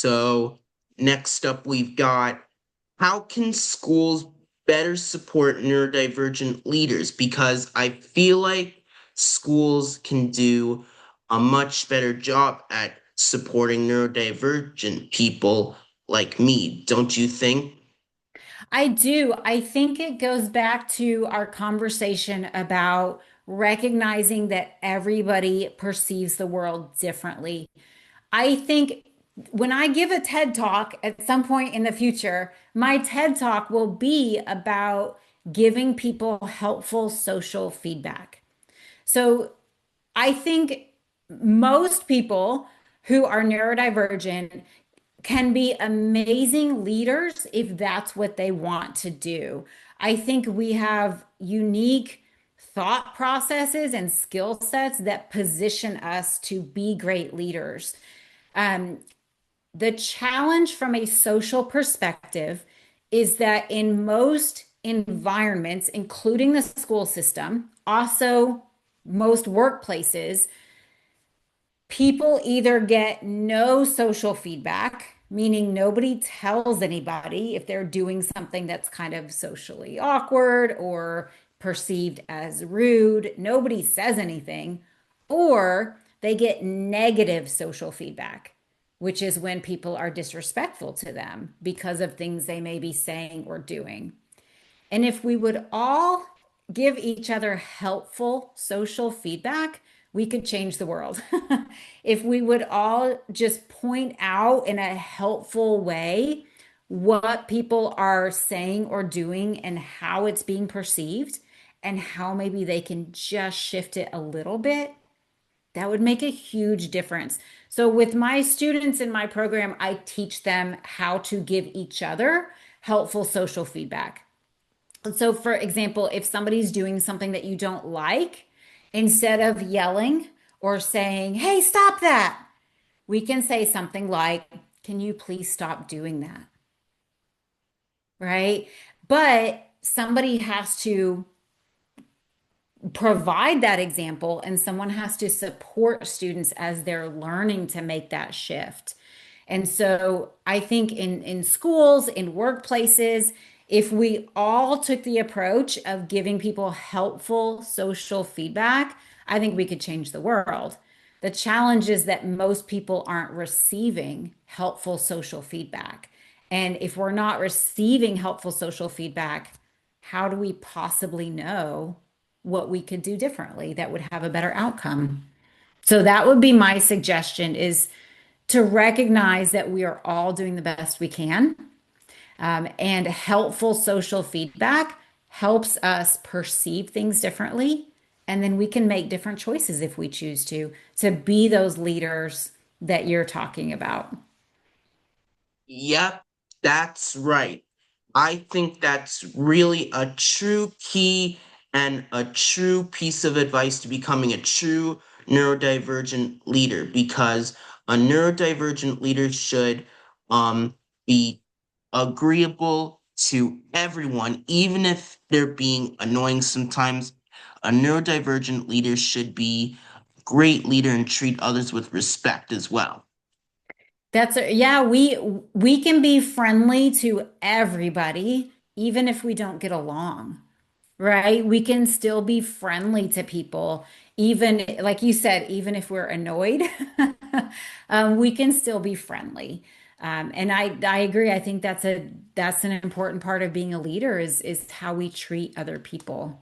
So next up, we've got how can schools better support neurodivergent leaders? Because I feel like schools can do a much better job at supporting neurodivergent people like me, don't you think? I do. I think it goes back to our conversation about recognizing that everybody perceives the world differently. I think when I give a TED talk at some point in the future, my TED talk will be about giving people helpful social feedback. So I think most people who are neurodivergent can be amazing leaders if that's what they want to do. I think we have unique thought processes and skill sets that position us to be great leaders. Um, the challenge from a social perspective is that in most environments, including the school system, also most workplaces, people either get no social feedback, meaning nobody tells anybody if they're doing something that's kind of socially awkward or perceived as rude. Nobody says anything, or they get negative social feedback, which is when people are disrespectful to them because of things they may be saying or doing. And if we would all give each other helpful social feedback, we could change the world. If we would all just point out in a helpful way what people are saying or doing and how it's being perceived, and how maybe they can just shift it a little bit, that would make a huge difference. So, with my students in my program, I teach them how to give each other helpful social feedback. So, for example, if somebody's doing something that you don't like, instead of yelling or saying, "Hey, stop that," we can say something like, "Can you please stop doing that?" Right? But somebody has to provide that example, and someone has to support students as they're learning to make that shift. And so I think in schools, in workplaces, if we all took the approach of giving people helpful social feedback, I think we could change the world. The challenge is that most people aren't receiving helpful social feedback. And if we're not receiving helpful social feedback, how do we possibly know what we could do differently that would have a better outcome? So that would be my suggestion, is to recognize that we are all doing the best we can. And helpful social feedback helps us perceive things differently. And then we can make different choices if we choose to be those leaders that you're talking about. Yep, that's right. I think that's really a true key and a true piece of advice to becoming a true neurodivergent leader because a neurodivergent leader should be agreeable to everyone, even if they're being annoying sometimes. A neurodivergent leader should be a great leader and treat others with respect as well. Yeah, we can be friendly to everybody, even if we don't get along. Right? We can still be friendly to people, even like you said, even if we're annoyed, we can still be friendly. And I agree. I think that's an important part of being a leader is how we treat other people.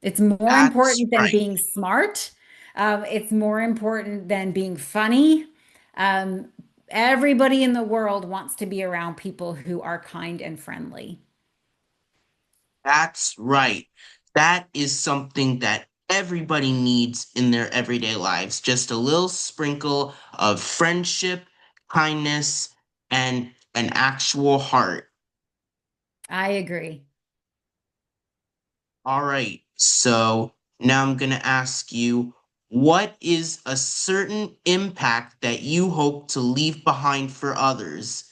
It's more That's important than right. being smart. It's more important than being funny. Um, Everybody in the world wants to be around people who are kind and friendly. That's right. That is something that everybody needs in their everyday lives. Just a little sprinkle of friendship, kindness, and an actual heart. I agree. All right. So now I'm going to ask you, what is a certain impact that you hope to leave behind for others?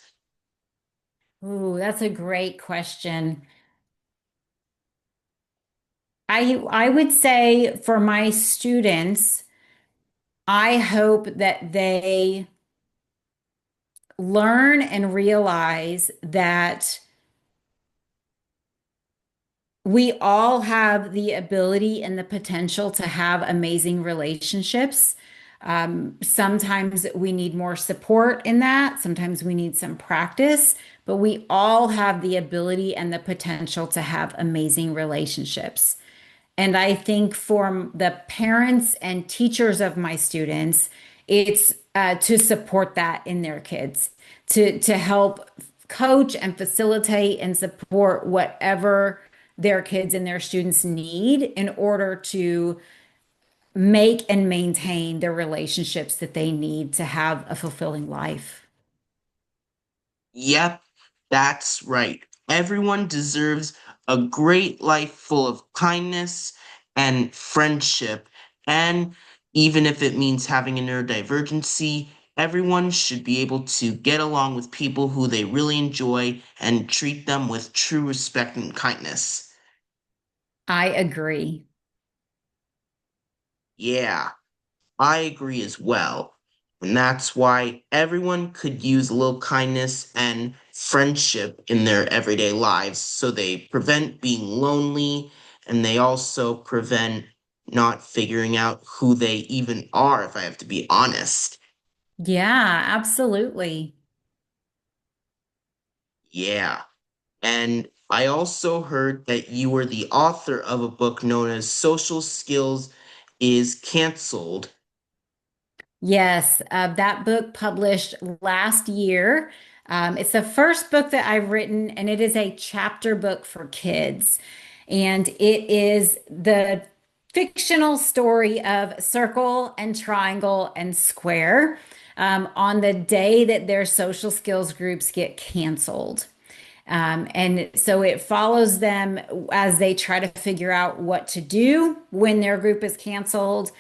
Ooh, that's a great question. I would say for my students, I hope that they learn and realize that we all have the ability and the potential to have amazing relationships. Sometimes we need more support in that. Sometimes we need some practice, but we all have the ability and the potential to have amazing relationships. And I think for the parents and teachers of my students, it's to support that in their kids, to help coach and facilitate and support whatever their kids and their students need in order to make and maintain the relationships that they need to have a fulfilling life. Yep, that's right. Everyone deserves a great life full of kindness and friendship. And even if it means having a neurodivergency, everyone should be able to get along with people who they really enjoy and treat them with true respect and kindness. I agree. Yeah. I agree as well. And that's why everyone could use a little kindness and friendship in their everyday lives so they prevent being lonely and they also prevent not figuring out who they even are, if I have to be honest. Yeah, absolutely. Yeah. And I also heard that you were the author of a book known as Social Skills is Cancelled. Yes, that book published last year. It's the first book that I've written, and it is a chapter book for kids. And it is the fictional story of circle and triangle and square on the day that their social skills groups get canceled. And so it follows them as they try to figure out what to do when their group is canceled.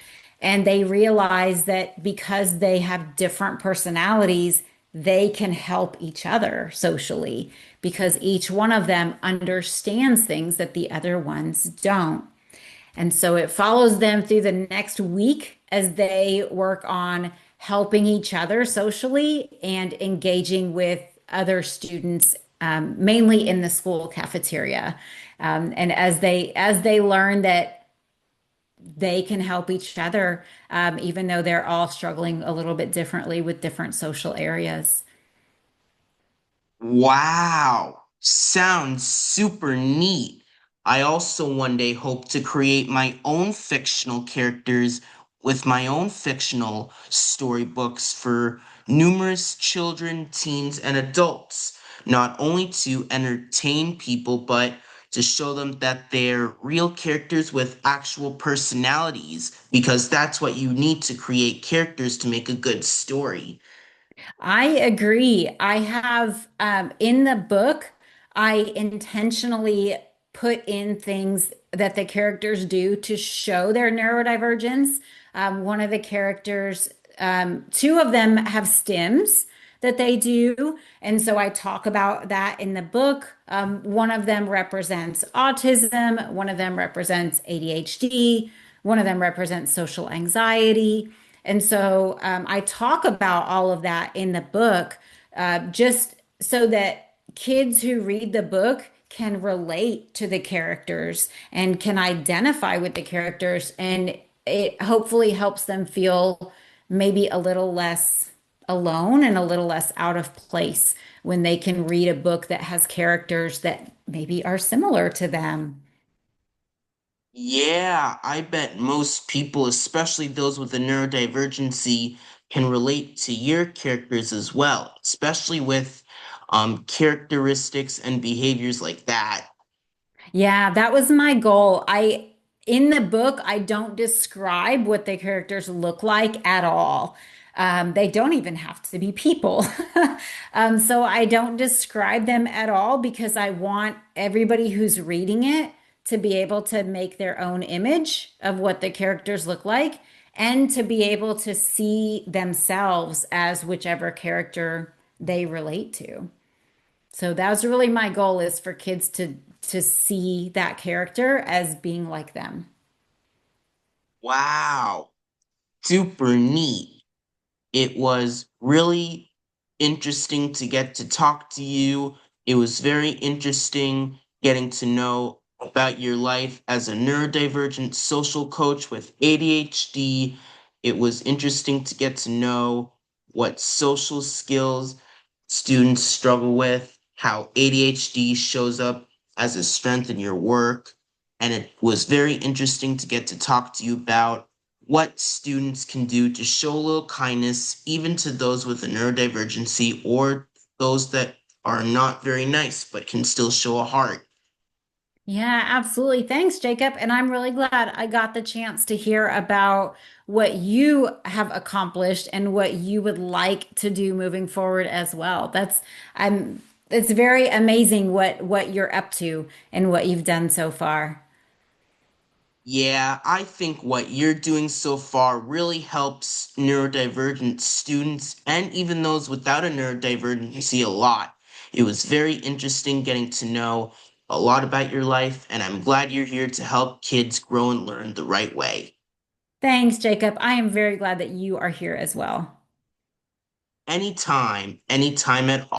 And they realize that because they have different personalities, they can help each other socially because each one of them understands things that the other ones don't. And so it follows them through the next week as they work on helping each other socially and engaging with other students, mainly in the school cafeteria. And as they learn that they can help each other, even though they're all struggling a little bit differently with different social areas. Wow, sounds super neat. I also one day hope to create my own fictional characters with my own fictional storybooks for numerous children, teens, and adults, not only to entertain people, but to show them that they're real characters with actual personalities, because that's what you need to create characters to make a good story. I agree. I have in the book, I intentionally put in things that the characters do to show their neurodivergence. One of the characters, two of them have stims that they do. And so I talk about that in the book. One of them represents autism, one of them represents ADHD, one of them represents social anxiety. And so I talk about all of that in the book, just so that kids who read the book can relate to the characters and can identify with the characters. And it hopefully helps them feel maybe a little less alone and a little less out of place when they can read a book that has characters that maybe are similar to them. Yeah, I bet most people, especially those with a neurodivergency, can relate to your characters as well, especially with characteristics and behaviors like that. Yeah, that was my goal. In the book, I don't describe what the characters look like at all. They don't even have to be people. So I don't describe them at all because I want everybody who's reading it to be able to make their own image of what the characters look like and to be able to see themselves as whichever character they relate to. So that was really my goal is for kids to see that character as being like them. Wow, super neat. It was really interesting to get to talk to you. It was very interesting getting to know about your life as a neurodivergent social coach with ADHD. It was interesting to get to know what social skills students struggle with, how ADHD shows up as a strength in your work. And it was very interesting to get to talk to you about what students can do to show a little kindness, even to those with a neurodivergency or those that are not very nice but can still show a heart. Yeah, absolutely. Thanks, Jacob. And I'm really glad I got the chance to hear about what you have accomplished and what you would like to do moving forward as well. I'm, it's very amazing what you're up to and what you've done so far. Yeah, I think what you're doing so far really helps neurodivergent students and even those without a neurodivergency a lot. It was very interesting getting to know a lot about your life, and I'm glad you're here to help kids grow and learn the right way. Thanks, Jacob. I am very glad that you are here as well. Anytime, anytime at all.